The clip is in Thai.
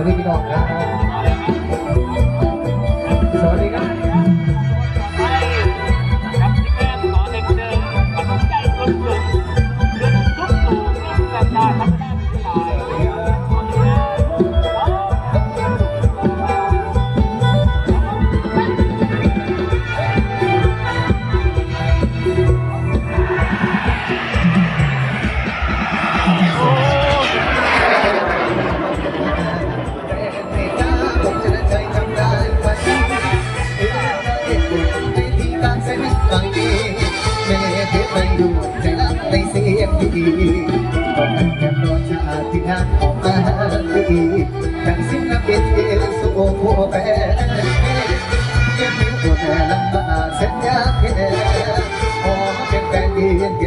ดีพี่น้องครับสวัสดีครับกับที่แม่ขอเด็กเดิมขนมใจคนเกิดเดินทุกตู่กันดาธรรมดาที่หลายในเสียงดีก็มันแค่รสชาติที่งานออกมาดีดังศิลปินเอลโซผู้แปรเก็บนิ้วตัวแม่ลำบากเส้นยากแค่พอเป็นแฟนเย็น